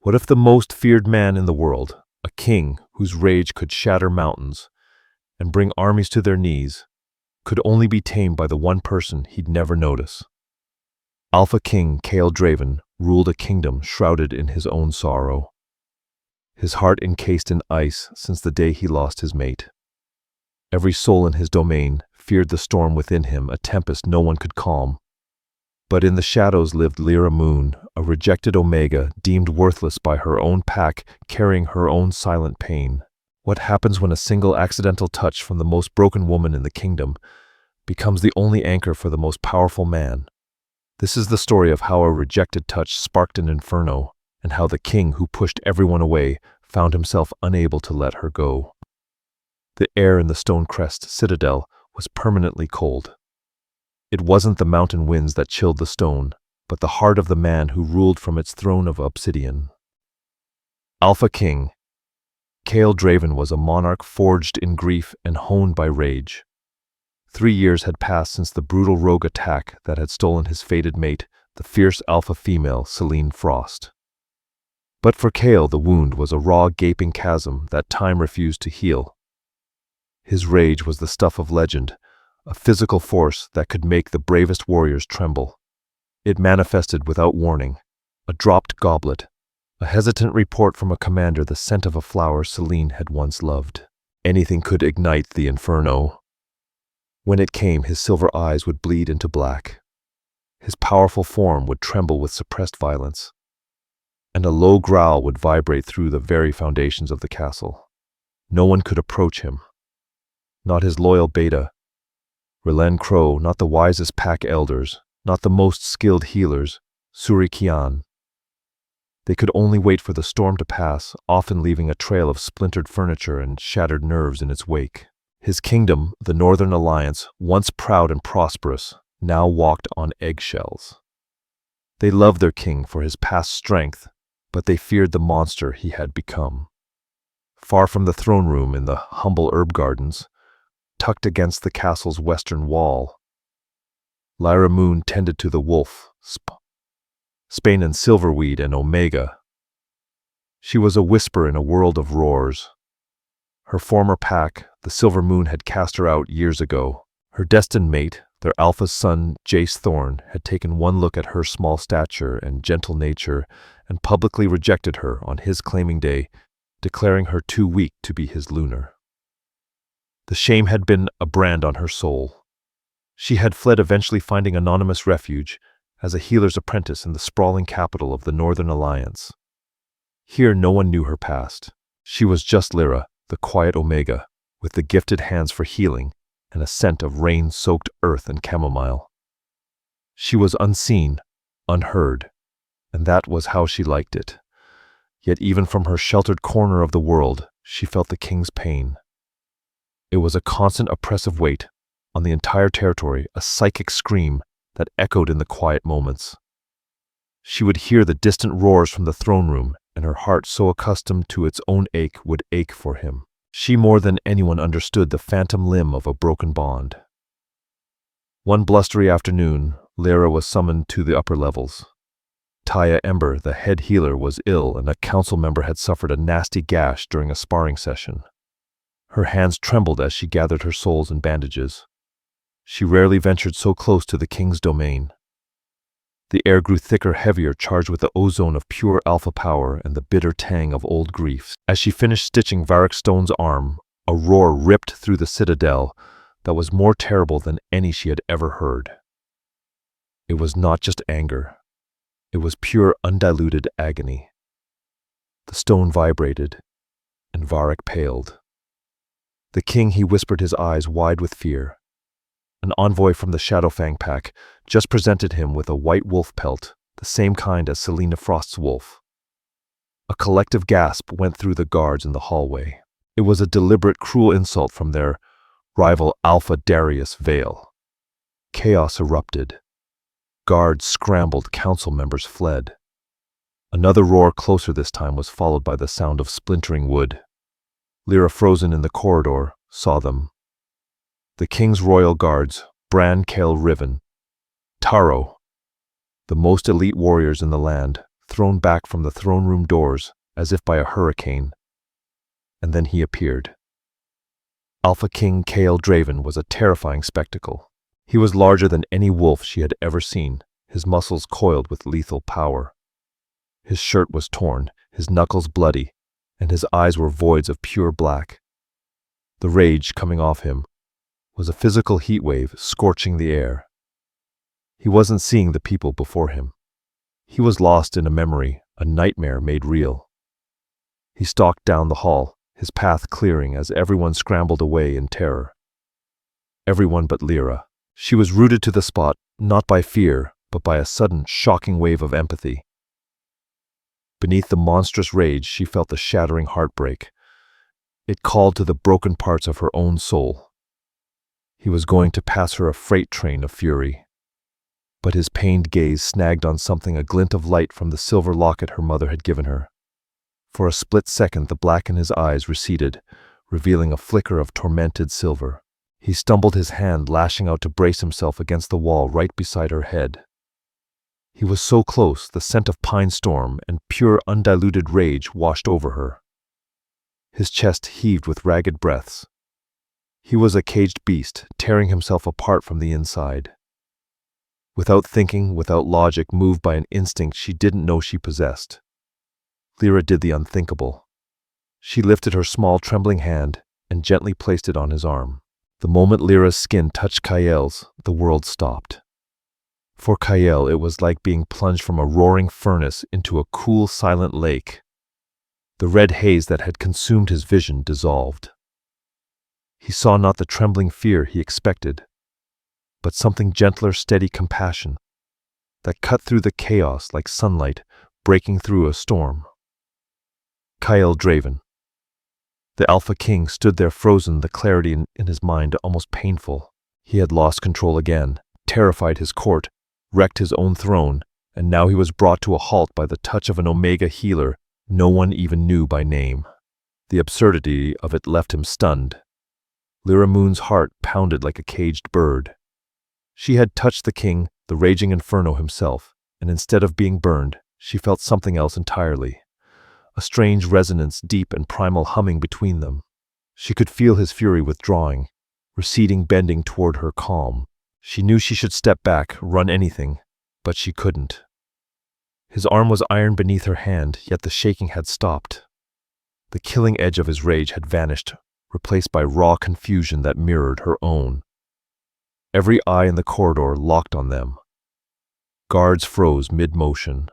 What if the most feared man in the world, a king whose rage could shatter mountains and bring armies to their knees, could only be tamed by the one person he'd never notice? Alpha King Kael Draven ruled a kingdom shrouded in his own sorrow, his heart encased in ice since the day he lost his mate. Every soul in his domain feared the storm within him, a tempest no one could calm. But in the shadows lived Lira Moon, a rejected Omega deemed worthless by her own pack, carrying her own silent pain. What happens when a single accidental touch from the most broken woman in the kingdom becomes the only anchor for the most powerful man? This is the story of how a rejected touch sparked an inferno, and how the king who pushed everyone away found himself unable to let her go. The air in the Stone Crest citadel was permanently cold. It wasn't the mountain winds that chilled the stone, but the heart of the man who ruled from its throne of obsidian. Alpha King Kael Draven was a monarch forged in grief and honed by rage. 3 years had passed since the brutal rogue attack that had stolen his fated mate, the fierce alpha female Selene Frost. But for Kael, the wound was a raw, gaping chasm that time refused to heal. His rage was the stuff of legend, a physical force that could make the bravest warriors tremble. It manifested without warning: a dropped goblet, a hesitant report from a commander, the scent of a flower Selene had once loved. Anything could ignite the inferno. When it came, his silver eyes would bleed into black. His powerful form would tremble with suppressed violence, and a low growl would vibrate through the very foundations of the castle. No one could approach him. Not his loyal beta, Rilen Crow, not the wisest pack elders, not the most skilled healers, Suri Kian. They could only wait for the storm to pass, often leaving a trail of splintered furniture and shattered nerves in its wake. His kingdom, the Northern Alliance, once proud and prosperous, now walked on eggshells. They loved their king for his past strength, but they feared the monster he had become. Far from the throne room in the humble herb gardens, tucked against the castle's western wall, Lira Moon tended to the wolf, Spain and Silverweed and Omega. She was a whisper in a world of roars. Her former pack, the Silver Moon, had cast her out years ago. Her destined mate, their alpha's son, Jace Thorn, had taken one look at her small stature and gentle nature and publicly rejected her on his claiming day, declaring her too weak to be his lunar. The shame had been a brand on her soul. She had fled, eventually finding anonymous refuge as a healer's apprentice in the sprawling capital of the Northern Alliance. Here no one knew her past. She was just Lira, the quiet Omega, with the gifted hands for healing and a scent of rain-soaked earth and chamomile. She was unseen, unheard, and that was how she liked it. Yet even from her sheltered corner of the world, she felt the king's pain. It was a constant oppressive weight on the entire territory, a psychic scream that echoed in the quiet moments. She would hear the distant roars from the throne room, and her heart, so accustomed to its own ache, would ache for him. She more than anyone understood the phantom limb of a broken bond. One blustery afternoon, Lira was summoned to the upper levels. Taya Ember, the head healer, was ill, and a council member had suffered a nasty gash during a sparring session. Her hands trembled as she gathered her souls in bandages. She rarely ventured so close to the king's domain. The air grew thicker, heavier, charged with the ozone of pure alpha power and the bitter tang of old griefs. As she finished stitching Varric Stone's arm, a roar ripped through the citadel that was more terrible than any she had ever heard. It was not just anger. It was pure, undiluted agony. The stone vibrated, and Varric paled. The king, he whispered, his eyes wide with fear. An envoy from the Shadowfang pack just presented him with a white wolf pelt, the same kind as Selene Frost's wolf. A collective gasp went through the guards in the hallway. It was a deliberate, cruel insult from their rival Alpha Darius Vale. Chaos erupted. Guards scrambled, council members fled. Another roar, closer this time, was followed by the sound of splintering wood. Lira, frozen in the corridor, saw them. The king's royal guards, Bran, Kael Draven, Taro, the most elite warriors in the land, thrown back from the throne room doors as if by a hurricane. And then he appeared. Alpha King Kael Draven was a terrifying spectacle. He was larger than any wolf she had ever seen, his muscles coiled with lethal power. His shirt was torn, his knuckles bloody, and his eyes were voids of pure black. The rage coming off him was a physical heat wave scorching the air. He wasn't seeing the people before him. He was lost in a memory, a nightmare made real. He stalked down the hall, his path clearing as everyone scrambled away in terror. Everyone but Lira. She was rooted to the spot, not by fear, but by a sudden, shocking wave of empathy. Beneath the monstrous rage, she felt the shattering heartbreak. It called to the broken parts of her own soul. He was going to pass her a freight train of fury. But his pained gaze snagged on something, a glint of light from the silver locket her mother had given her. For a split second, the black in his eyes receded, revealing a flicker of tormented silver. He stumbled, his hand lashing out to brace himself against the wall right beside her head. He was so close, the scent of pine storm and pure undiluted rage washed over her. His chest heaved with ragged breaths. He was a caged beast, tearing himself apart from the inside. Without thinking, without logic, moved by an instinct she didn't know she possessed, Lira did the unthinkable. She lifted her small, trembling hand and gently placed it on his arm. The moment Lira's skin touched Kael's, the world stopped. For Kael, it was like being plunged from a roaring furnace into a cool, silent lake. The red haze that had consumed his vision dissolved. He saw not the trembling fear he expected, but something gentler, steady compassion that cut through the chaos like sunlight breaking through a storm. Kael Draven. The Alpha King stood there frozen, the clarity in his mind almost painful. He had lost control again, terrified his court, wrecked his own throne, and now he was brought to a halt by the touch of an Omega healer no one even knew by name. The absurdity of it left him stunned. Lira Moon's heart pounded like a caged bird. She had touched the king, the raging inferno himself, and instead of being burned, she felt something else entirely. A strange resonance, deep and primal, humming between them. She could feel his fury withdrawing, receding, bending toward her calm. She knew she should step back, run anything, but she couldn't. His arm was iron beneath her hand, yet the shaking had stopped. The killing edge of his rage had vanished, replaced by raw confusion that mirrored her own. Every eye in the corridor locked on them. Guards froze mid-motion.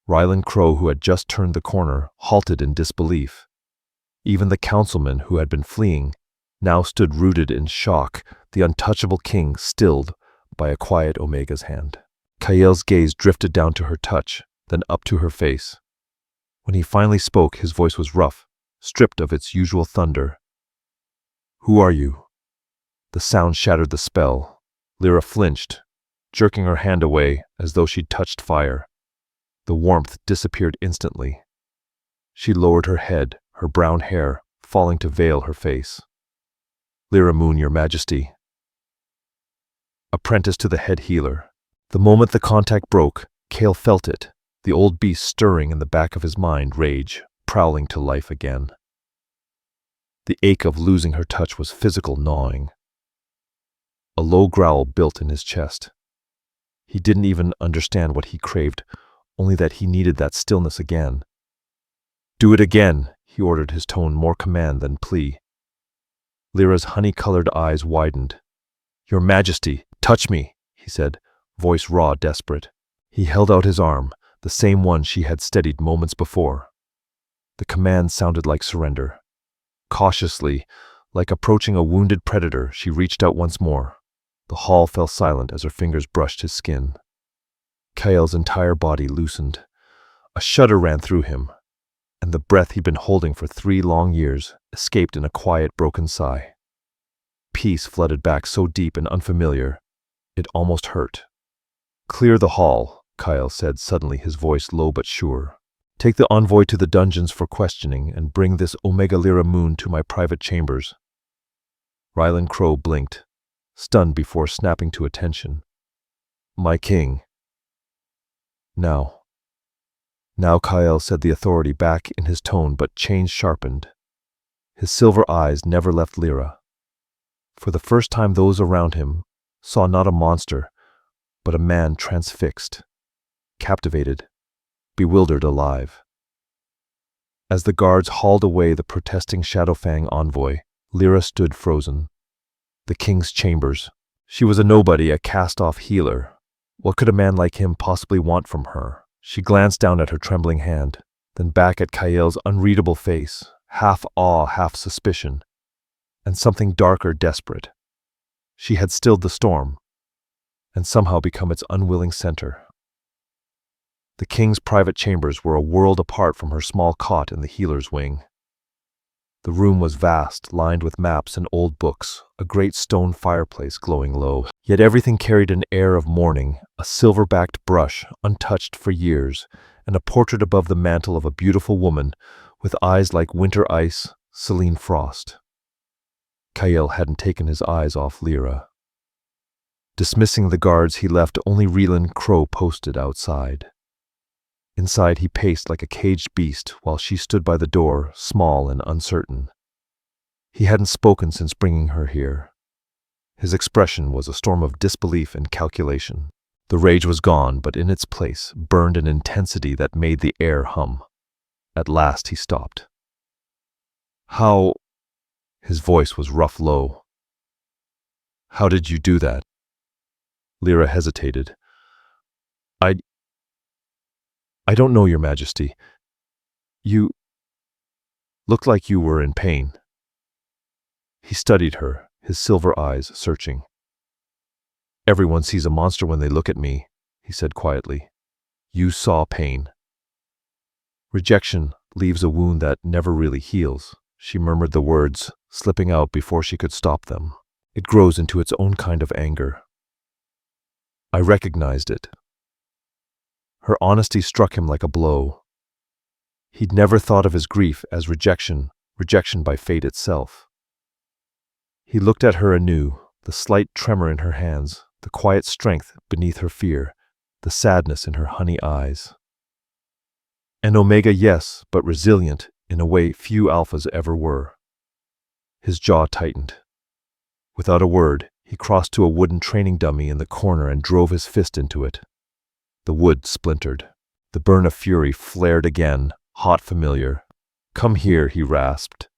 Ryland Crow, who had just turned the corner, halted in disbelief. Even the councilman who had been fleeing now stood rooted in shock, the untouchable king stilled by a quiet Omega's hand. Kael's gaze drifted down to her touch, then up to her face. When he finally spoke, his voice was rough, stripped of its usual thunder. "Who are you?" The sound shattered the spell. Lira flinched, jerking her hand away as though she'd touched fire. The warmth disappeared instantly. She lowered her head, her brown hair falling to veil her face. "Lira Moon, your majesty." Apprentice to the head healer. The moment the contact broke, Kael felt it, the old beast stirring in the back of his mind, rage, prowling to life again. The ache of losing her touch was physical, gnawing. A low growl built in his chest. He didn't even understand what he craved, only that he needed that stillness again. "Do it again," he ordered, his tone more command than plea. Lira's honey-colored eyes widened. "Your Majesty, touch me," he said, voice raw, desperate. He held out his arm, the same one she had steadied moments before. The command sounded like surrender. Cautiously, like approaching a wounded predator, she reached out once more. The hall fell silent as her fingers brushed his skin. Kael's entire body loosened. A shudder ran through him, and the breath he'd been holding for 3 long years escaped in a quiet, broken sigh. Peace flooded back, so deep and unfamiliar, it almost hurt. "Clear the hall," Kael said suddenly, his voice low but sure. "Take the envoy to the dungeons for questioning, and bring this Omega Lira Moon to my private chambers." Ryland Crow blinked, stunned before snapping to attention. "My king." "Now." Now Kael said the authority back in his tone, but change sharpened. His silver eyes never left Lira. For the first time those around him saw not a monster, but a man transfixed, captivated, bewildered alive. As the guards hauled away the protesting Shadowfang envoy, Lira stood frozen. The king's chambers. She was a nobody, a cast-off healer. What could a man like him possibly want from her? She glanced down at her trembling hand, then back at Kael's unreadable face, half awe, half suspicion, and something darker, desperate. She had stilled the storm, and somehow become its unwilling center. The king's private chambers were a world apart from her small cot in the healer's wing. The room was vast, lined with maps and old books, a great stone fireplace glowing low. Yet everything carried an air of mourning, a silver-backed brush, untouched for years, and a portrait above the mantel of a beautiful woman with eyes like winter ice, Celine Frost. Kael hadn't taken his eyes off Lira. Dismissing the guards, he left only Relan Crow posted outside. Inside he paced like a caged beast while she stood by the door, small and uncertain. He hadn't spoken since bringing her here. His expression was a storm of disbelief and calculation. The rage was gone, but in its place burned an intensity that made the air hum. At last he stopped. "How?" His voice was rough low. "How did you do that?" Lira hesitated. I don't know, Your Majesty. You looked like you were in pain." He studied her, his silver eyes searching. "Everyone sees a monster when they look at me," he said quietly. "You saw pain." "Rejection leaves a wound that never really heals," she murmured the words, slipping out before she could stop them. "It grows into its own kind of anger." I recognized it. Her honesty struck him like a blow. He'd never thought of his grief as rejection by fate itself. He looked at her anew, the slight tremor in her hands, the quiet strength beneath her fear, the sadness in her honey eyes. An Omega, yes, but resilient in a way few Alphas ever were. His jaw tightened. Without a word, he crossed to a wooden training dummy in the corner and drove his fist into it. The wood splintered. The burn of fury flared again, hot familiar. "Come here," he rasped.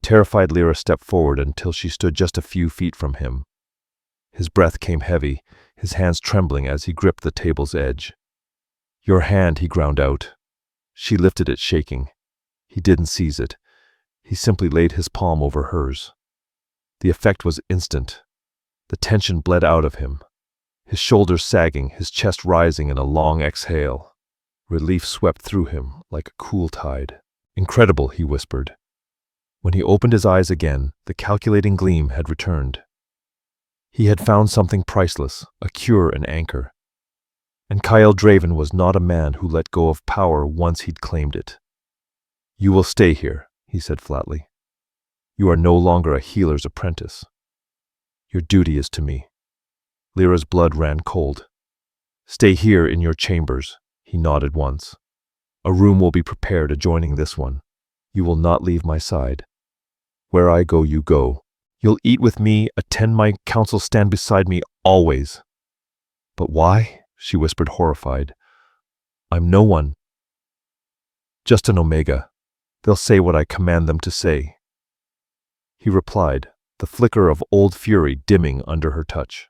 Terrified Lira stepped forward until she stood just a few feet from him. His breath came heavy, his hands trembling as he gripped the table's edge. "Your hand," he ground out. She lifted it, shaking. He didn't seize it. He simply laid his palm over hers. The effect was instant. The tension bled out of him. His shoulders sagging, his chest rising in a long exhale. Relief swept through him like a cool tide. "Incredible," he whispered. When he opened his eyes again, the calculating gleam had returned. He had found something priceless, a cure and anchor. And Kael Draven was not a man who let go of power once he'd claimed it. "You will stay here," he said flatly. "You are no longer a healer's apprentice. Your duty is to me." Lira's blood ran cold. "Stay here in your chambers," he nodded once. "A room will be prepared adjoining this one. You will not leave my side. Where I go, you go. You'll eat with me, attend my council, stand beside me, always." "But why?" she whispered, horrified. "I'm no one. Just an Omega. They'll say what I command them to say." He replied, the flicker of old fury dimming under her touch.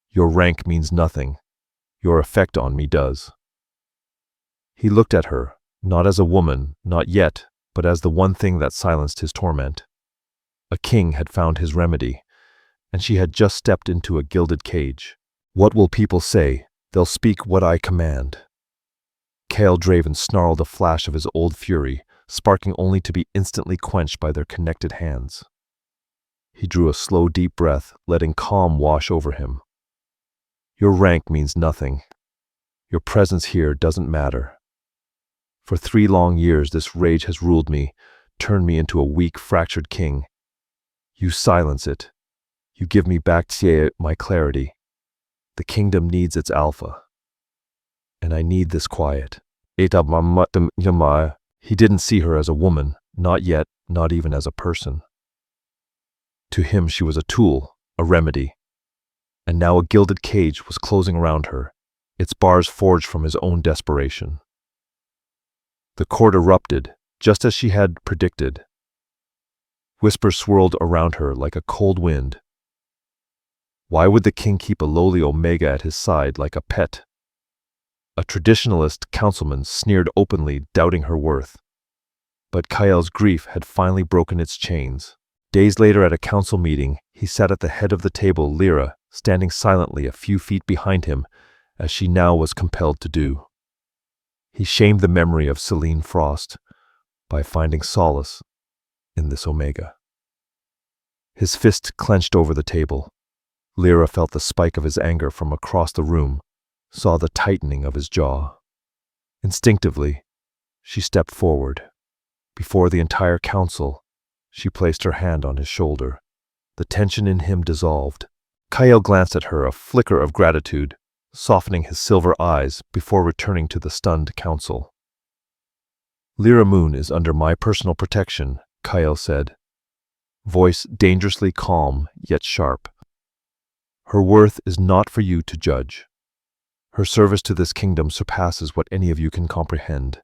"Your rank means nothing. Your effect on me does." He looked at her, not as a woman, not yet, but as the one thing that silenced his torment. A king had found his remedy, and she had just stepped into a gilded cage. "What will people say? They'll speak what I command." Kael Draven snarled a flash of his old fury, sparking only to be instantly quenched by their connected hands. He drew a slow, deep breath, letting calm wash over him. "Your rank means nothing. Your presence here doesn't matter. For 3 long years this rage has ruled me, turned me into a weak, fractured king. You silence it. You give me back my clarity. The kingdom needs its alpha. And I need this quiet." He didn't see her as a woman, not yet, not even as a person. To him she was a tool, a remedy. And now a gilded cage was closing around her, its bars forged from his own desperation. The court erupted, just as she had predicted. Whispers swirled around her like a cold wind. Why would the king keep a lowly Omega at his side like a pet? A traditionalist councilman sneered openly, doubting her worth. But Kael's grief had finally broken its chains. Days later at a council meeting, he sat at the head of the table, Lira, standing silently a few feet behind him, as she now was compelled to do. He shamed the memory of Celine Frost by finding solace in this Omega. His fist clenched over the table. Lira felt the spike of his anger from across the room, saw the tightening of his jaw. Instinctively, she stepped forward. Before the entire council, she placed her hand on his shoulder. The tension in him dissolved. Kael glanced at her, a flicker of gratitude, softening his silver eyes before returning to the stunned council. Lira Moon is under my personal protection, Kael said, voice dangerously calm yet sharp. Her worth is not for you to judge. Her service to this kingdom surpasses what any of you can comprehend.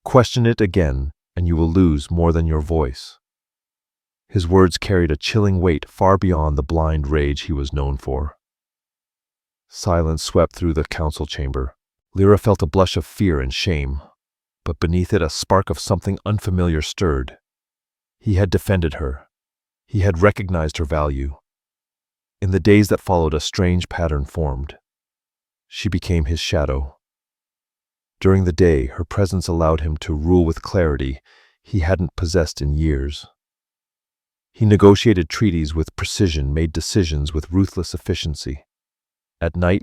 Question it again, and you will lose more than your voice. His words carried a chilling weight far beyond the blind rage he was known for. Silence swept through the council chamber. Lira felt a blush of fear and shame, but beneath it a spark of something unfamiliar stirred. He had defended her. He had recognized her value. In the days that followed, a strange pattern formed. She became his shadow. During the day, her presence allowed him to rule with clarity he hadn't possessed in years. He negotiated treaties with precision, made decisions with ruthless efficiency. At night,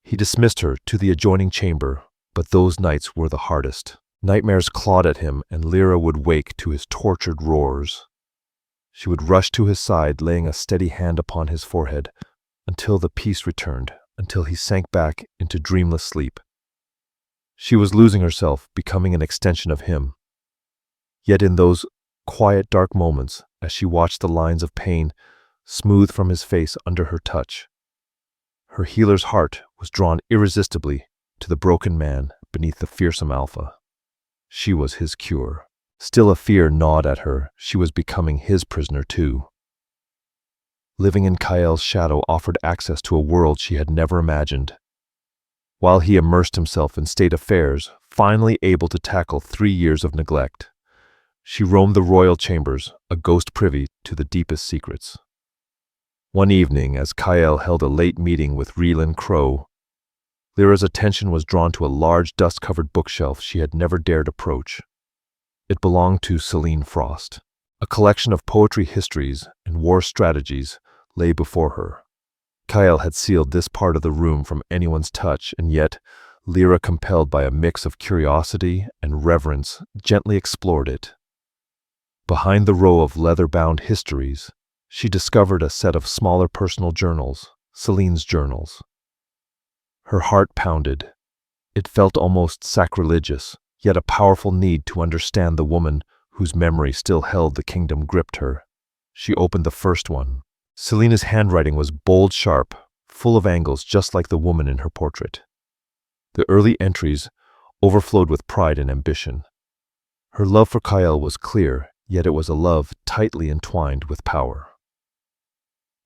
he dismissed her to the adjoining chamber, but those nights were the hardest. Nightmares clawed at him, and Lira would wake to his tortured roars. She would rush to his side, laying a steady hand upon his forehead, until the peace returned, until he sank back into dreamless sleep. She was losing herself, becoming an extension of him. Yet in those quiet, dark moments, as she watched the lines of pain smooth from his face under her touch, her healer's heart was drawn irresistibly to the broken man beneath the fearsome alpha. She was his cure. Still a fear gnawed at her. She was becoming his prisoner too. Living in Kael's shadow offered access to a world she had never imagined. While he immersed himself in state affairs, finally able to tackle 3 years of neglect, she roamed the royal chambers, a ghost privy to the deepest secrets. One evening, as Kael held a late meeting with Reelan Crow, Lira's attention was drawn to a large dust-covered bookshelf she had never dared approach. It belonged to Celine Frost. A collection of poetry histories and war strategies lay before her. Kael had sealed this part of the room from anyone's touch, and yet Lira, compelled by a mix of curiosity and reverence, gently explored it. Behind the row of leather-bound histories, she discovered a set of smaller personal journals, Celine's journals. Her heart pounded. It felt almost sacrilegious, yet a powerful need to understand the woman whose memory still held the kingdom gripped her. She opened the first one. Celine's handwriting was bold, sharp, full of angles just like the woman in her portrait. The early entries overflowed with pride and ambition. Her love for Kael was clear, yet it was a love tightly entwined with power.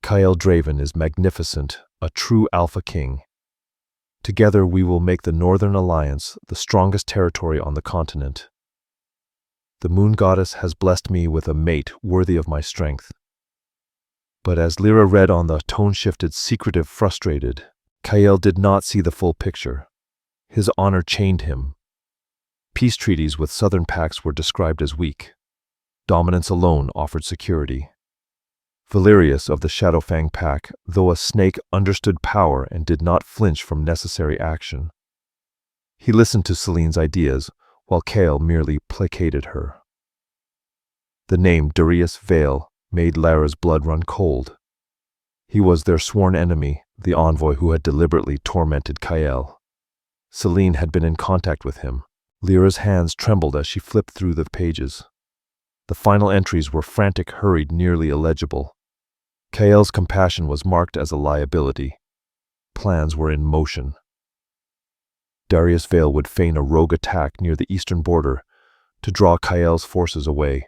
Kael Draven is magnificent, a true Alpha King. Together we will make the Northern Alliance the strongest territory on the continent. The moon goddess has blessed me with a mate worthy of my strength. But as Lira read on, the tone shifted, secretive, frustrated. Kael did not see the full picture. His honor chained him. Peace treaties with southern pacts were described as weak. Dominance alone offered security. Valerius of the Shadowfang pack, though a snake, understood power and did not flinch from necessary action. He listened to Celine's ideas, while Kael merely placated her. The name Darius Vale made Lara's blood run cold. He was their sworn enemy, the envoy who had deliberately tormented Kael. Celine had been in contact with him. Lyra's hands trembled as she flipped through the pages. The final entries were frantic, hurried, nearly illegible. Kael's compassion was marked as a liability. Plans were in motion. Darius Vale would feign a rogue attack near the eastern border to draw Kael's forces away.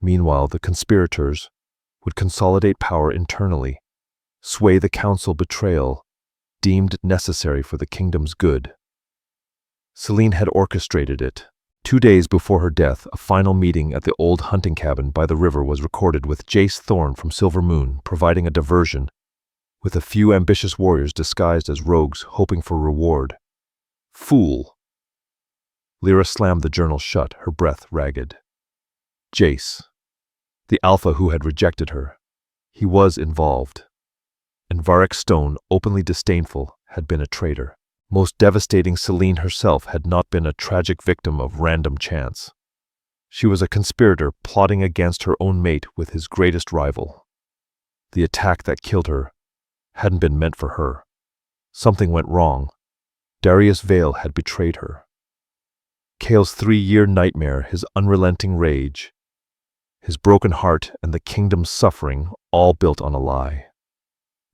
Meanwhile, the conspirators would consolidate power internally, sway the council. Betrayal, deemed necessary for the kingdom's good. Selene had orchestrated it. 2 days before her death, a final meeting at the old hunting cabin by the river was recorded with Jace Thorn from Silver Moon providing a diversion, with a few ambitious warriors disguised as rogues hoping for reward. Fool! Lyra slammed the journal shut, her breath ragged. Jace, the alpha who had rejected her, he was involved. And Varric Stone, openly disdainful, had been a traitor. Most devastating, Selene herself had not been a tragic victim of random chance. She was a conspirator plotting against her own mate with his greatest rival. The attack that killed her hadn't been meant for her. Something went wrong. Darius Vale had betrayed her. Kael's 3-year nightmare, his unrelenting rage, his broken heart, and the kingdom's suffering, all built on a lie.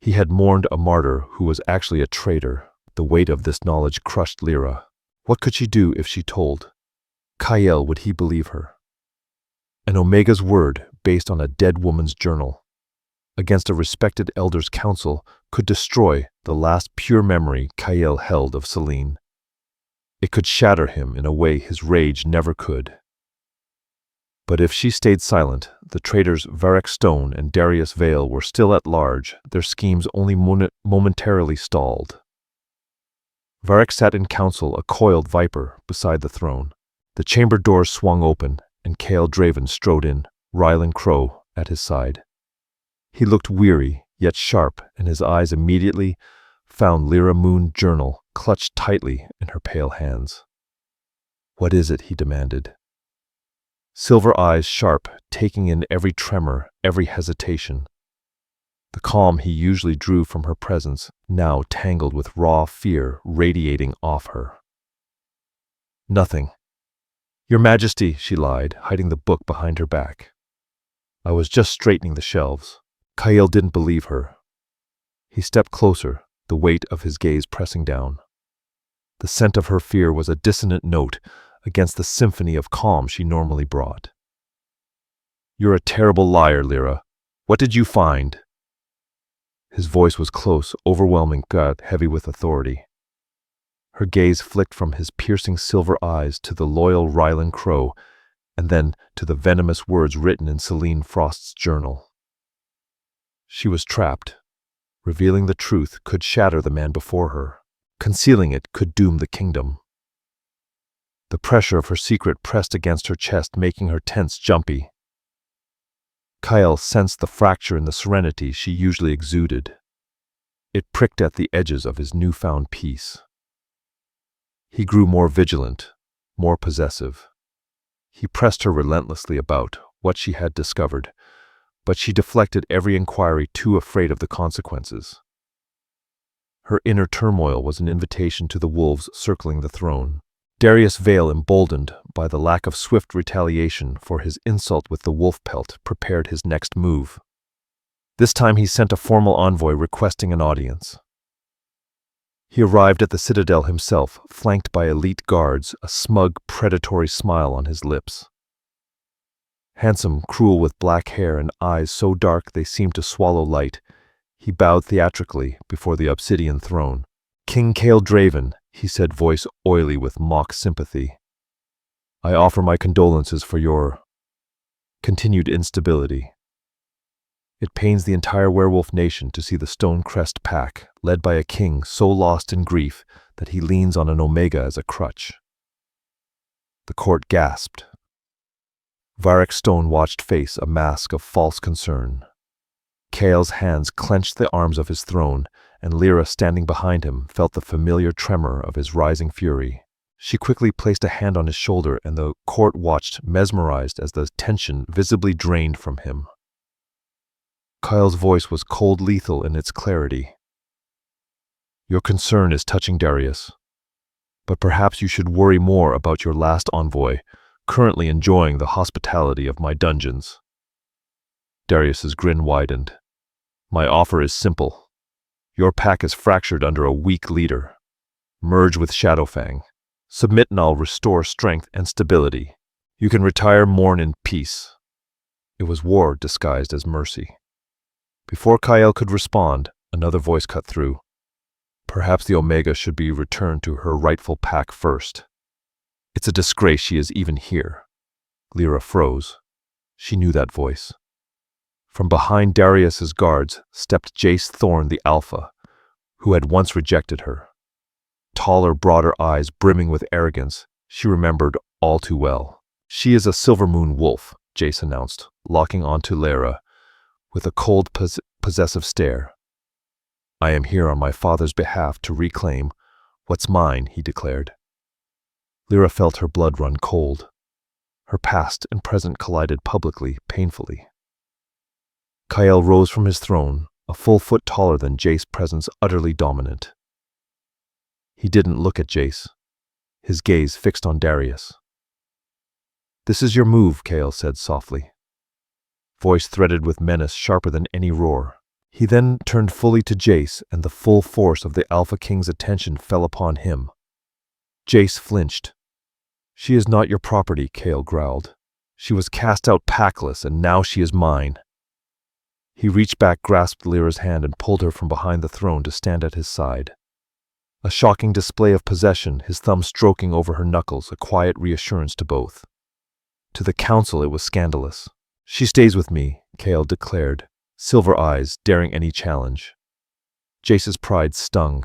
He had mourned a martyr who was actually a traitor. The weight of this knowledge crushed Lyra. What could she do if she told? Kael, would he believe her? An Omega's word, based on a dead woman's journal, against a respected elder's counsel, could destroy the last pure memory Kael held of Selene. It could shatter him in a way his rage never could. But if she stayed silent, the traitors Varric Stone and Darius Vale were still at large, their schemes only momentarily stalled. Varric sat in council, a coiled viper, beside the throne. The chamber doors swung open, and Kael Draven strode in, Rylan Crow at his side. He looked weary, yet sharp, and his eyes immediately found Lira Moon journal clutched tightly in her pale hands. "What is it?" he demanded. Silver eyes sharp, taking in every tremor, every hesitation. The calm he usually drew from her presence, now tangled with raw fear radiating off her. "Nothing. Your Majesty," she lied, hiding the book behind her back. "I was just straightening the shelves." Kael didn't believe her. He stepped closer, the weight of his gaze pressing down. The scent of her fear was a dissonant note against the symphony of calm she normally brought. "You're a terrible liar, Lyra. What did you find?" His voice was close, overwhelming, heavy with authority. Her gaze flicked from his piercing silver eyes to the loyal Rylan Crow, and then to the venomous words written in Selene Frost's journal. She was trapped. Revealing the truth could shatter the man before her. Concealing it could doom the kingdom. The pressure of her secret pressed against her chest, making her tense, jumpy. Kael sensed the fracture in the serenity she usually exuded. It pricked at the edges of his newfound peace. He grew more vigilant, more possessive. He pressed her relentlessly about what she had discovered, but she deflected every inquiry, too afraid of the consequences. Her inner turmoil was an invitation to the wolves circling the throne. Darius Vale, emboldened by the lack of swift retaliation for his insult with the wolf pelt, prepared his next move. This time he sent a formal envoy requesting an audience. He arrived at the citadel himself, flanked by elite guards, a smug, predatory smile on his lips. Handsome, cruel, with black hair and eyes so dark they seemed to swallow light, he bowed theatrically before the obsidian throne. "King Kael Draven," he said, voice oily with mock sympathy, "I offer my condolences for your continued instability. It pains the entire werewolf nation to see the Stone Crest pack, led by a king so lost in grief that he leans on an Omega as a crutch." The court gasped. Varric Stone watched face a mask of false concern. Kael's hands clenched the arms of his throne, and Lyra, standing behind him, felt the familiar tremor of his rising fury. She quickly placed a hand on his shoulder, and the court watched, mesmerized, as the tension visibly drained from him. Kael's voice was cold, lethal in its clarity. "Your concern is touching Darius. But perhaps you should worry more about your last envoy, currently enjoying the hospitality of my dungeons." Darius's grin widened. "My offer is simple. Your pack is fractured under a weak leader. Merge with Shadowfang. Submit and I'll restore strength and stability. You can retire, mourn in peace." It was war disguised as mercy. Before Kael could respond, another voice cut through. "Perhaps the Omega should be returned to her rightful pack first. It's a disgrace she is even here." Lira froze. She knew that voice. From behind Darius's guards stepped Jace Thorn the Alpha, who had once rejected her. Taller, broader eyes brimming with arrogance, she remembered all too well. "She is a Silver Moon wolf," Jace announced, locking onto Lira with a cold, possessive stare. "I am here on my father's behalf to reclaim what's mine," he declared. Lira felt her blood run cold. Her past and present collided publicly, painfully. Kael rose from his throne, a full foot taller than Jace's presence, utterly dominant. He didn't look at Jace, his gaze fixed on Darius. "This is your move," Kael said softly, voice threaded with menace sharper than any roar. He then turned fully to Jace, and the full force of the Alpha King's attention fell upon him. Jace flinched. "She is not your property," Kael growled. "She was cast out packless, and now she is mine." He reached back, grasped Lyra's hand, and pulled her from behind the throne to stand at his side. A shocking display of possession, his thumb stroking over her knuckles, a quiet reassurance to both. To the council it was scandalous. "She stays with me," Kael declared, silver eyes daring any challenge. Jace's pride stung.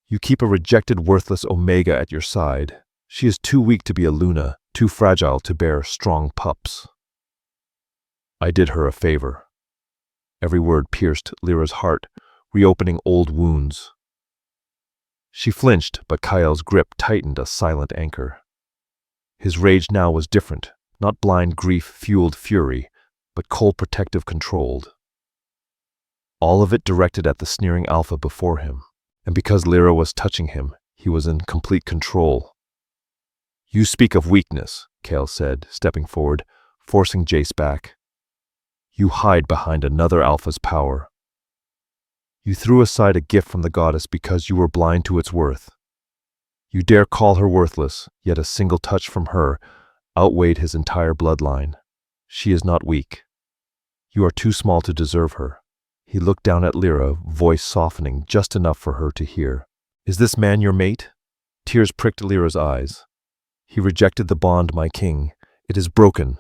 "You keep a rejected, worthless Omega at your side. She is too weak to be a Luna, too fragile to bear strong pups." "I did her a favor." Every word pierced Lyra's heart, reopening old wounds. She flinched, but Kael's grip tightened, a silent anchor. His rage now was different, not blind grief-fueled fury, but cold, protective, controlled. All of it directed at the sneering Alpha before him, and because Lira was touching him, he was in complete control. "You speak of weakness," Kael said, stepping forward, forcing Jace back. "You hide behind another Alpha's power. You threw aside a gift from the goddess because you were blind to its worth. You dare call her worthless, yet a single touch from her outweighed his entire bloodline. She is not weak. You are too small to deserve her." He looked down at Lira, voice softening just enough for her to hear. "Is this man your mate?" Tears pricked Lyra's eyes. "He rejected the bond, my king. It is broken."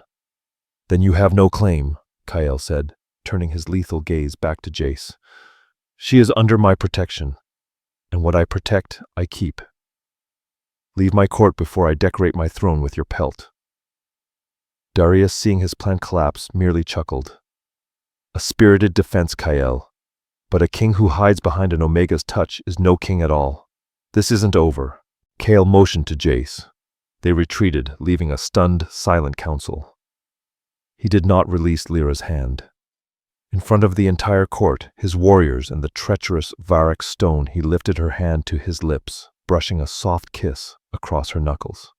"Then you have no claim," Kael said, turning his lethal gaze back to Jace. "She is under my protection, and what I protect, I keep. Leave my court before I decorate my throne with your pelt." Darius, seeing his plan collapse, merely chuckled. "A spirited defense, Kael, but a king who hides behind an Omega's touch is no king at all. This isn't over." Kael motioned to Jace. They retreated, leaving a stunned, silent council. He did not release Lyra's hand. In front of the entire court, his warriors and the treacherous Varrock stone, he lifted her hand to his lips, brushing a soft kiss across her knuckles.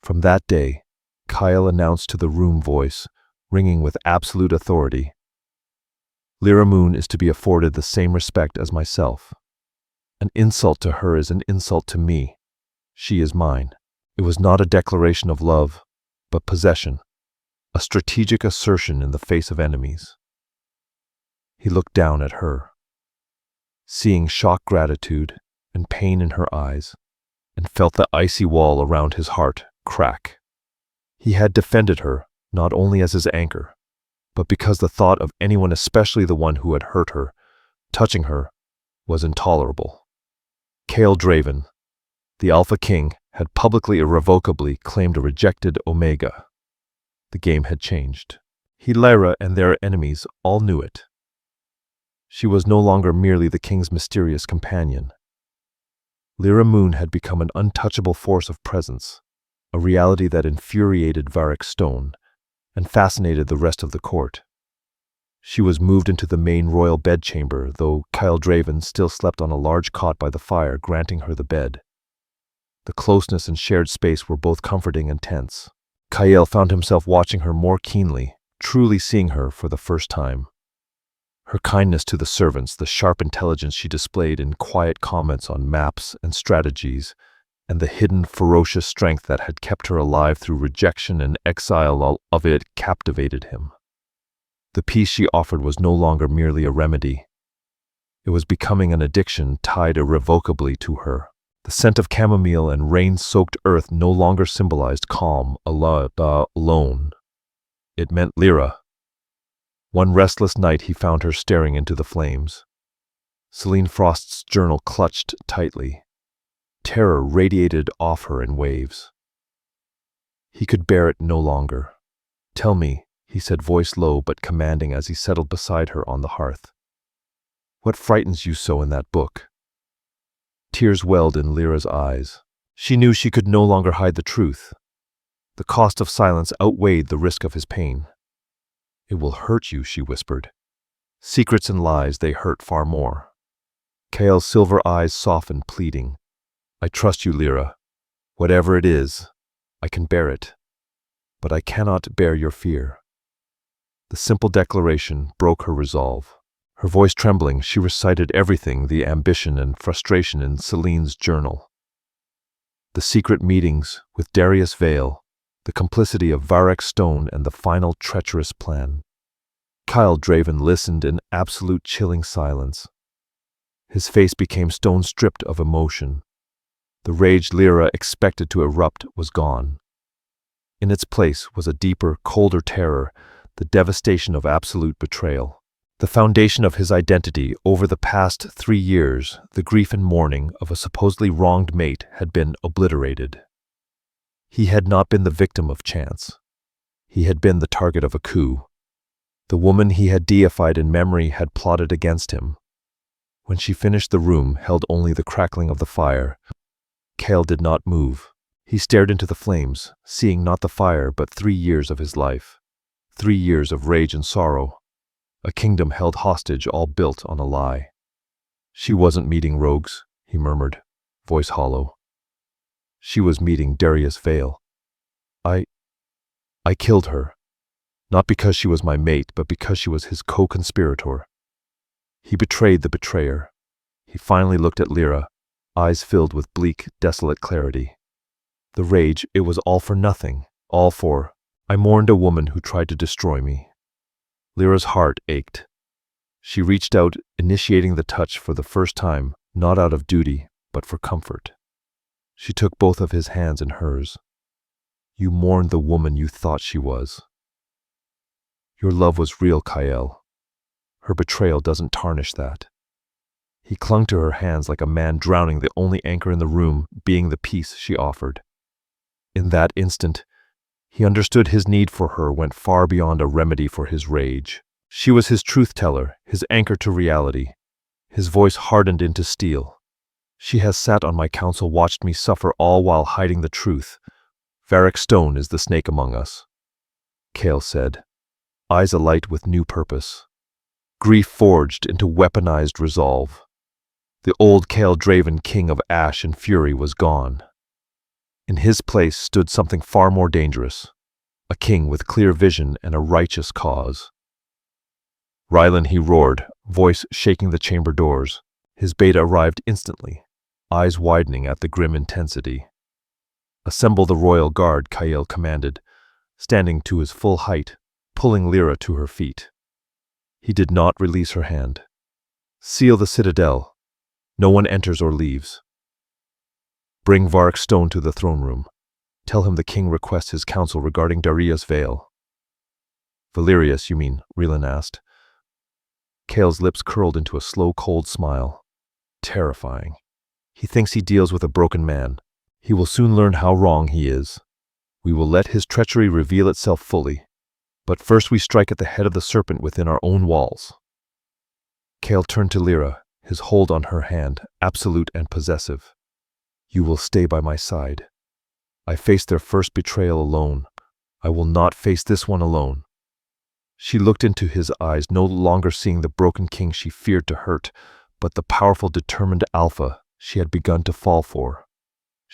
From that day, Kael announced to the room, voice ringing with absolute authority, "Lira Moon is to be afforded the same respect as myself. An insult to her is an insult to me. She is mine." It was not a declaration of love, but possession, a strategic assertion in the face of enemies. He looked down at her, seeing shocked gratitude and pain in her eyes, and felt the icy wall around his heart crack. He had defended her, not only as his anchor, but because the thought of anyone, especially the one who had hurt her, touching her, was intolerable. Kael Draven, the Alpha King, had publicly irrevocably claimed a rejected Omega. The game had changed. Lira and their enemies all knew it. She was no longer merely the king's mysterious companion. Lira Moon had become an untouchable force of presence, a reality that infuriated Varrock Stone and fascinated the rest of the court. She was moved into the main royal bedchamber, though Kael Draven still slept on a large cot by the fire, granting her the bed. The closeness and shared space were both comforting and tense. Kael found himself watching her more keenly, truly seeing her for the first time. Her kindness to the servants, the sharp intelligence she displayed in quiet comments on maps and strategies, and the hidden, ferocious strength that had kept her alive through rejection and exile, all of it captivated him. The peace she offered was no longer merely a remedy. It was becoming an addiction tied irrevocably to her. The scent of chamomile and rain-soaked earth no longer symbolized calm, alone. It meant Lira. One restless night he found her staring into the flames. Celine Frost's journal clutched tightly. Terror radiated off her in waves. He could bear it no longer. "Tell me," he said, voice low but commanding as he settled beside her on the hearth. "What frightens you so in that book?" Tears welled in Lira's eyes. She knew she could no longer hide the truth. The cost of silence outweighed the risk of his pain. "It will hurt you," she whispered. "Secrets and lies, they hurt far more." Kael's silver eyes softened, pleading. "I trust you, Lira. Whatever it is, I can bear it. But I cannot bear your fear." The simple declaration broke her resolve. Her voice trembling, she recited everything, the ambition and frustration in Celine's journal. The secret meetings with Darius Vale, the complicity of Varek Stone, and the final treacherous plan. Kael Draven listened in absolute chilling silence. His face became stone-stripped of emotion. The rage Lira expected to erupt was gone. In its place was a deeper, colder terror, the devastation of absolute betrayal. The foundation of his identity over the past 3 years, the grief and mourning of a supposedly wronged mate, had been obliterated. He had not been the victim of chance. He had been the target of a coup. The woman he had deified in memory had plotted against him. When she finished, the room held only the crackling of the fire. Kael did not move. He stared into the flames, seeing not the fire but 3 years of his life. 3 years of rage and sorrow. A kingdom held hostage, all built on a lie. "She wasn't meeting rogues," he murmured, voice hollow. "She was meeting Darius Vale. I killed her, not because she was my mate, but because she was his co-conspirator. He betrayed the betrayer." He finally looked at Lira, eyes filled with bleak, desolate clarity. The rage, it was all for nothing, all for, "I mourned a woman who tried to destroy me." Lira's heart ached. She reached out, initiating the touch for the first time, not out of duty, but for comfort. She took both of his hands in hers. "You mourned the woman you thought she was. Your love was real, Kael. Her betrayal doesn't tarnish that." He clung to her hands like a man drowning, the only anchor in the room being the peace she offered. In that instant, he understood his need for her went far beyond a remedy for his rage. She was his truth-teller, his anchor to reality. His voice hardened into steel. "She has sat on my council, watched me suffer, all while hiding the truth. Varek Stone is the snake among us," Kael said, eyes alight with new purpose. Grief forged into weaponized resolve. The old Kael Draven, king of ash and fury, was gone. In his place stood something far more dangerous, a king with clear vision and a righteous cause. "Rylan," he roared, voice shaking the chamber doors. His beta arrived instantly, eyes widening at the grim intensity. "Assemble the royal guard," Kael commanded, standing to his full height, pulling Lira to her feet. He did not release her hand. "Seal the citadel. No one enters or leaves. Bring Varek Stone to the throne room. Tell him the king requests his counsel regarding Darius Vale." "Valerius, you mean?" Rylan asked. Kael's lips curled into a slow, cold smile. Terrifying. "He thinks he deals with a broken man. He will soon learn how wrong he is. We will let his treachery reveal itself fully. But first we strike at the head of the serpent within our own walls." Kael turned to Lira, his hold on her hand, absolute and possessive. "You will stay by my side. I faced their first betrayal alone. I will not face this one alone." She looked into his eyes, no longer seeing the broken king she feared to hurt, but the powerful, determined alpha she had begun to fall for.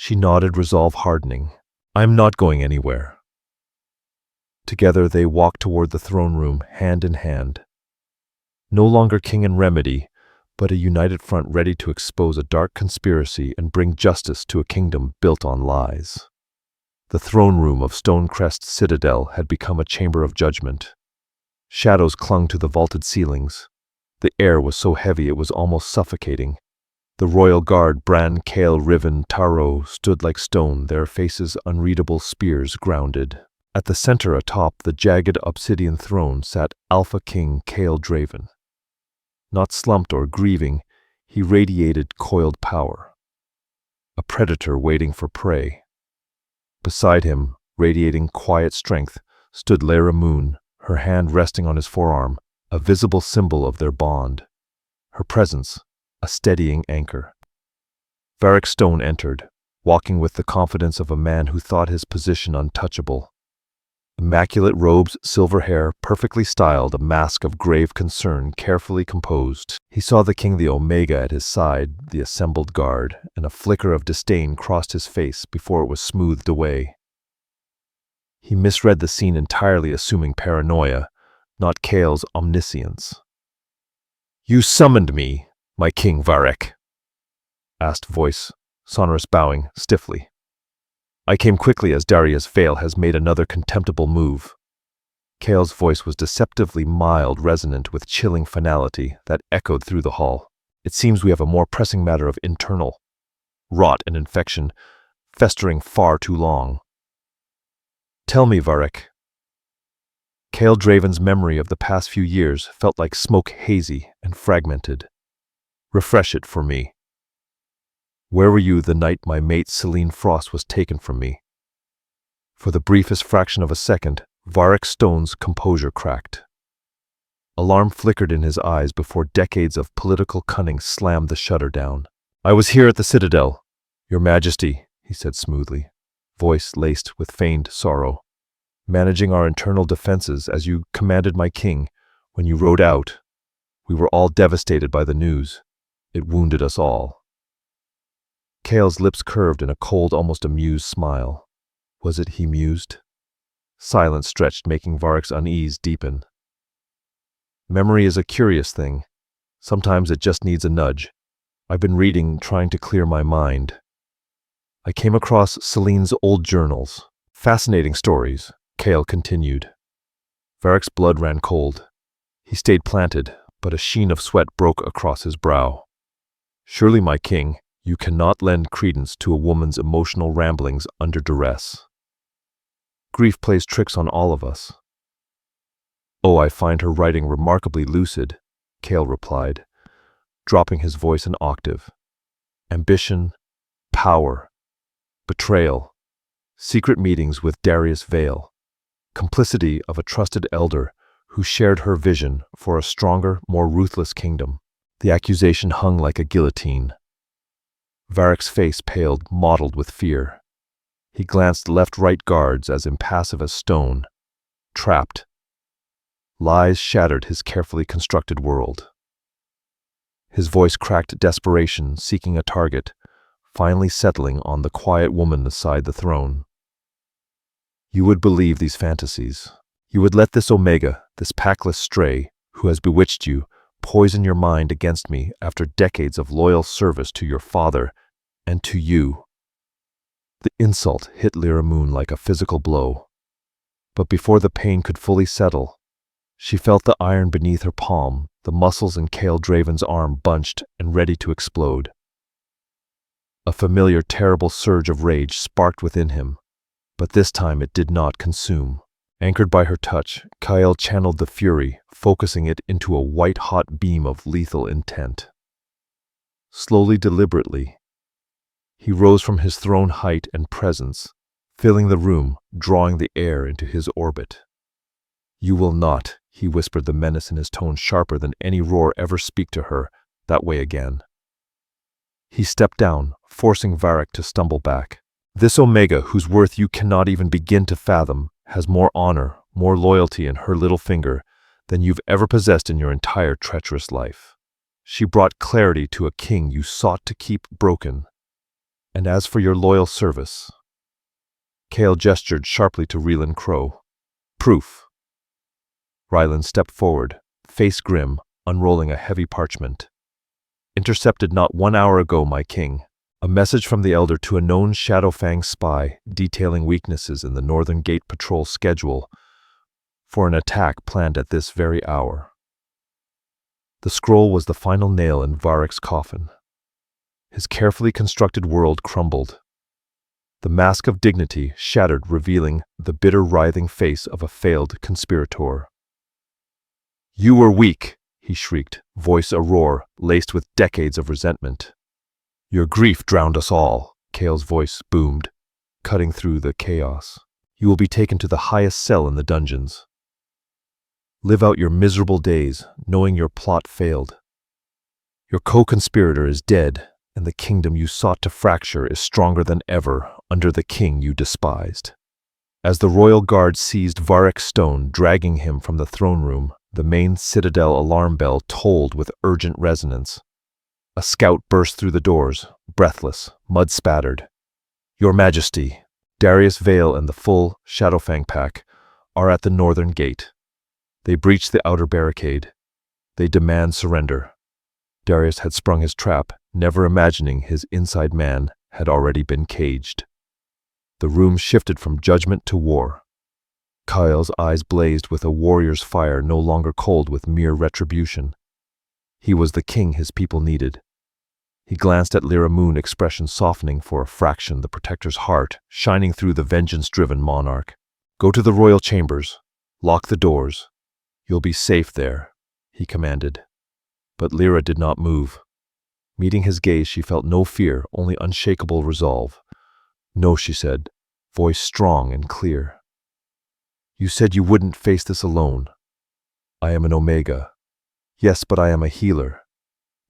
She nodded, resolve hardening. I'm not going anywhere. Together they walked toward the throne room, hand in hand. No longer king and remedy, but a united front ready to expose a dark conspiracy and bring justice to a kingdom built on lies. The throne room of Stonecrest Citadel had become a chamber of judgment. Shadows clung to the vaulted ceilings. The air was so heavy it was almost suffocating. The royal guard Bran, Kael, Draven, Taro stood like stone, their faces unreadable, spears grounded. At the center atop the jagged obsidian throne sat Alpha King Kael Draven. Not slumped or grieving, he radiated coiled power. A predator waiting for prey. Beside him, radiating quiet strength, stood Lira Moon, her hand resting on his forearm, a visible symbol of their bond. Her presence, a steadying anchor. Varric Stone entered, walking with the confidence of a man who thought his position untouchable. Immaculate robes, silver hair, perfectly styled, a mask of grave concern carefully composed. He saw the king, the Omega, at his side, the assembled guard, and a flicker of disdain crossed his face before it was smoothed away. He misread the scene entirely, assuming paranoia, not Kael's omniscience. "You summoned me, my king Varric?" asked voice, sonorous, bowing stiffly. "I came quickly as Darius Vale has made another contemptible move." Kael's voice was deceptively mild, resonant with chilling finality that echoed through the hall. "It seems we have a more pressing matter of internal rot and infection, festering far too long." "Tell me, Varric." Kael Draven's memory of the past few years felt like smoke, hazy and fragmented. "Refresh it for me. Where were you the night my mate Celine Frost was taken from me?" For the briefest fraction of a second, Varric Stone's composure cracked. Alarm flickered in his eyes before decades of political cunning slammed the shutter down. "I was here at the Citadel, Your Majesty," he said smoothly, voice laced with feigned sorrow, "managing our internal defenses as you commanded my king. When you rode out, we were all devastated by the news. It wounded us all." Kael's lips curved in a cold, almost amused smile. Was it he mused? Silence stretched, making Varric's unease deepen. "Memory is a curious thing. Sometimes it just needs a nudge. I've been reading, trying to clear my mind. I came across Celine's old journals. Fascinating stories," Kael continued. Varric's blood ran cold. He stayed planted, but a sheen of sweat broke across his brow. "Surely, my king, you cannot lend credence to a woman's emotional ramblings under duress. Grief plays tricks on all of us." "Oh, I find her writing remarkably lucid," Kael replied, dropping his voice an octave. "Ambition, power, betrayal, secret meetings with Darius Vale, complicity of a trusted elder who shared her vision for a stronger, more ruthless kingdom." The accusation hung like a guillotine. Varric's face paled, mottled with fear. He glanced left-right guards as impassive as stone. Trapped. Lies shattered his carefully constructed world. His voice cracked desperation, seeking a target, finally settling on the quiet woman beside the throne. "You would believe these fantasies. You would let this Omega, this packless stray, who has bewitched you, poison your mind against me after decades of loyal service to your father and to you." The insult hit Lira Moon like a physical blow. But before the pain could fully settle, she felt the iron beneath her palm, the muscles in Kael Draven's arm bunched and ready to explode. A familiar, terrible surge of rage sparked within him, but this time it did not consume. Anchored by her touch, Kael channeled the fury, focusing it into a white-hot beam of lethal intent. Slowly, deliberately, he rose from his throne height and presence, filling the room, drawing the air into his orbit. "You will not," he whispered, the menace in his tone sharper than any roar ever speak to her that way again. He stepped down, forcing Varric to stumble back. "This Omega, whose worth you cannot even begin to fathom, has more honor, more loyalty in her little finger than you've ever possessed in your entire treacherous life. She brought clarity to a king you sought to keep broken, And as for your loyal service, Kael gestured sharply to Rylan Crow. Proof. Rylan stepped forward, face grim, unrolling a heavy parchment. Intercepted not 1 hour ago, my king. A message from the Elder to a known Shadowfang spy detailing weaknesses in the Northern Gate Patrol schedule for an attack planned at this very hour. The scroll was the final nail in Varick's coffin. His carefully constructed world crumbled. The mask of dignity shattered, revealing the bitter, writhing face of a failed conspirator. You were weak, he shrieked, voice a roar, laced with decades of resentment. Your grief drowned us all, Kael's voice boomed, cutting through the chaos. You will be taken to the highest cell in the dungeons. Live out your miserable days, knowing your plot failed. Your co-conspirator is dead, and the kingdom you sought to fracture is stronger than ever under the king you despised. As the royal guard seized Varick Stone, dragging him from the throne room, the main citadel alarm bell tolled with urgent resonance. A scout burst through the doors, breathless, mud-spattered. Your Majesty, Darius Vale and the full Shadowfang pack are at the northern gate. They breach the outer barricade. They demand surrender. Darius had sprung his trap, never imagining his inside man had already been caged. The room shifted from judgment to war. Kael's eyes blazed with a warrior's fire, no longer cold with mere retribution. He was the king his people needed. He glanced at Lira Moon, expression softening for a fraction, the protector's heart shining through the vengeance-driven monarch. Go to the royal chambers. Lock the doors. You'll be safe there, he commanded. But Lira did not move. Meeting his gaze, she felt no fear, only unshakable resolve. No, she said, voice strong and clear. You said you wouldn't face this alone. I am an Omega. Yes, but I am a healer.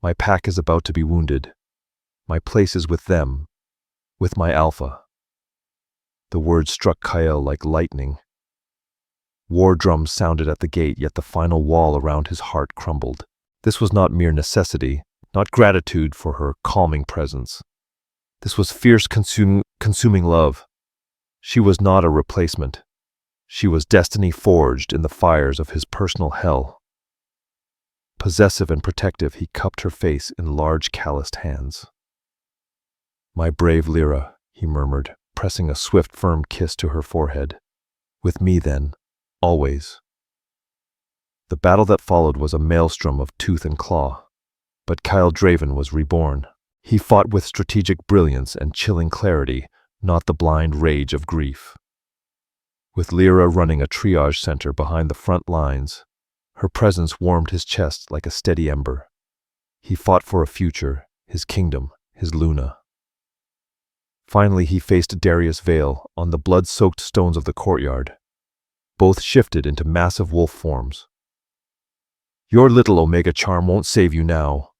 My pack is about to be wounded. My place is with them, with my Alpha. The words struck Kael like lightning. War drums sounded at the gate, yet the final wall around his heart crumbled. This was not mere necessity, not gratitude for her calming presence. This was fierce, consuming love. She was not a replacement. She was destiny forged in the fires of his personal hell. Possessive and protective, he cupped her face in large calloused hands. My brave Lira, he murmured, pressing a swift, firm kiss to her forehead. With me, then, always. The battle that followed was a maelstrom of tooth and claw. But Kael Draven was reborn. He fought with strategic brilliance and chilling clarity, not the blind rage of grief. With Lira running a triage center behind the front lines, her presence warmed his chest like a steady ember. He fought for a future, his kingdom, his Luna. Finally, he faced Darius Vale on the blood-soaked stones of the courtyard. Both shifted into massive wolf forms. Your little Omega charm won't save you now.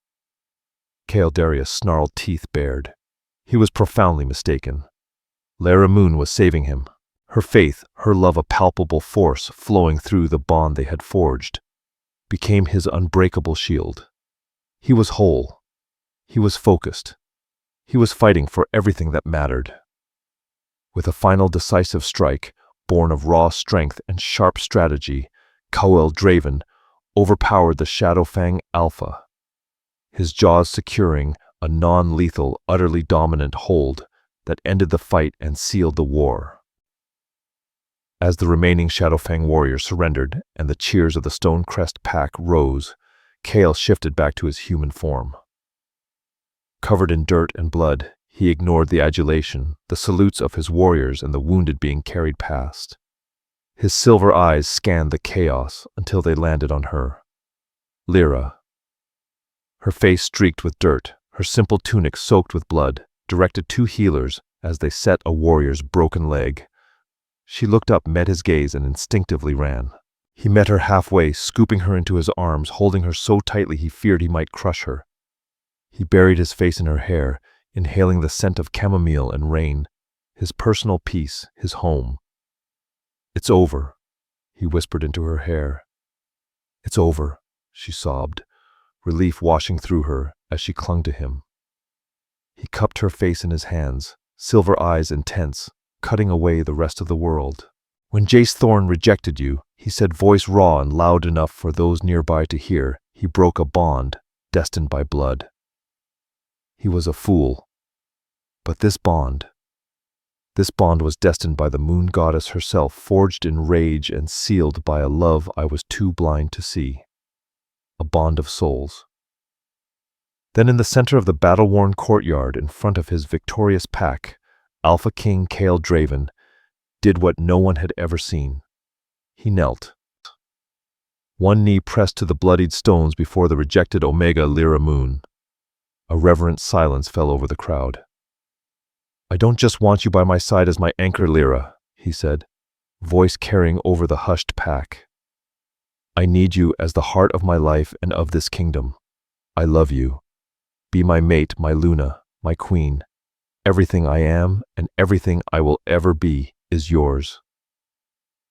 Kael Darius snarled, teeth bared. He was profoundly mistaken. Lira Moon was saving him. Her faith, her love, a palpable force flowing through the bond they had forged, became his unbreakable shield. He was whole. He was focused. He was fighting for everything that mattered. With a final decisive strike, born of raw strength and sharp strategy, Kael Draven overpowered the Shadowfang Alpha, his jaws securing a non-lethal, utterly dominant hold that ended the fight and sealed the war. As the remaining Shadowfang warriors surrendered and the cheers of the Stonecrest pack rose, Kael shifted back to his human form. Covered in dirt and blood, he ignored the adulation, the salutes of his warriors and the wounded being carried past. His silver eyes scanned the chaos until they landed on her. Lira. Her face streaked with dirt, her simple tunic soaked with blood, directed two healers as they set a warrior's broken leg. She looked up, met his gaze, and instinctively ran. He met her halfway, scooping her into his arms, holding her so tightly he feared he might crush her. He buried his face in her hair, inhaling the scent of chamomile and rain, his personal peace, his home. It's over, he whispered into her hair. It's over, she sobbed, relief washing through her as she clung to him. He cupped her face in his hands, silver eyes intense, cutting away the rest of the world. When Jace Thorn rejected you, he said, voice raw and loud enough for those nearby to hear, he broke a bond, destined by blood. He was a fool. But this bond was destined by the moon goddess herself, forged in rage and sealed by a love I was too blind to see. A bond of souls. Then in the center of the battle-worn courtyard, in front of his victorious pack, Alpha King Kael Draven did what no one had ever seen. He knelt. One knee pressed to the bloodied stones before the rejected Omega Lira Moon. A reverent silence fell over the crowd. I don't just want you by my side as my anchor, Lira, he said, voice carrying over the hushed pack. I need you as the heart of my life and of this kingdom. I love you. Be my mate, my Luna, my queen. Everything I am and everything I will ever be is yours.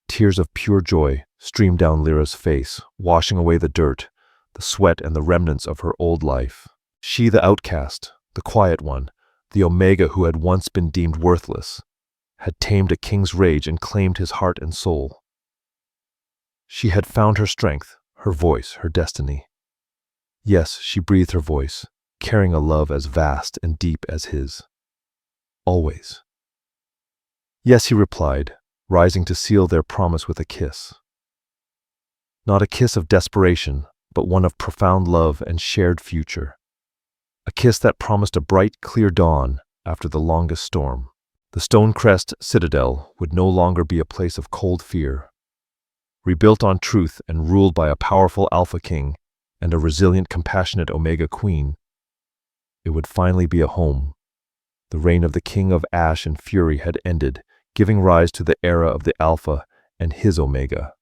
Tears of pure joy streamed down Lyra's face, washing away the dirt, the sweat and the remnants of her old life. She, the outcast, the quiet one, the Omega who had once been deemed worthless, had tamed a king's rage and claimed his heart and soul. She had found her strength, her voice, her destiny. Yes, she breathed her voice, carrying a love as vast and deep as his. Always. Yes, he replied, rising to seal their promise with a kiss. Not a kiss of desperation, but one of profound love and shared future. A kiss that promised a bright, clear dawn after the longest storm. The Stonecrest Citadel would no longer be a place of cold fear. Rebuilt on truth and ruled by a powerful Alpha King and a resilient, compassionate Omega Queen, it would finally be a home. The reign of the King of Ash and Fury had ended, giving rise to the era of the Alpha and his Omega.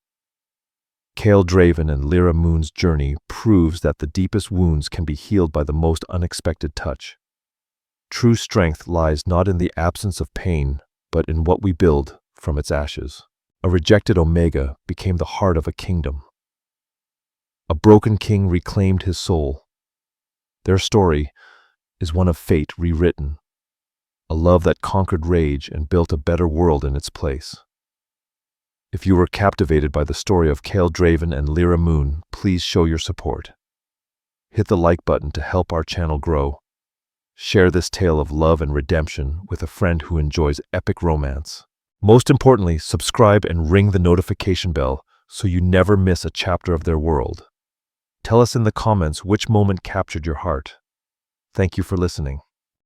Kael Draven and Lira Moon's journey proves that the deepest wounds can be healed by the most unexpected touch. True strength lies not in the absence of pain, but in what we build from its ashes. A rejected Omega became the heart of a kingdom. A broken king reclaimed his soul. Their story is one of fate rewritten, a love that conquered rage and built a better world in its place. If you were captivated by the story of Kael Draven and Lira Moon, please show your support. Hit the like button to help our channel grow. Share this tale of love and redemption with a friend who enjoys epic romance. Most importantly, subscribe and ring the notification bell so you never miss a chapter of their world. Tell us in the comments which moment captured your heart. Thank you for listening.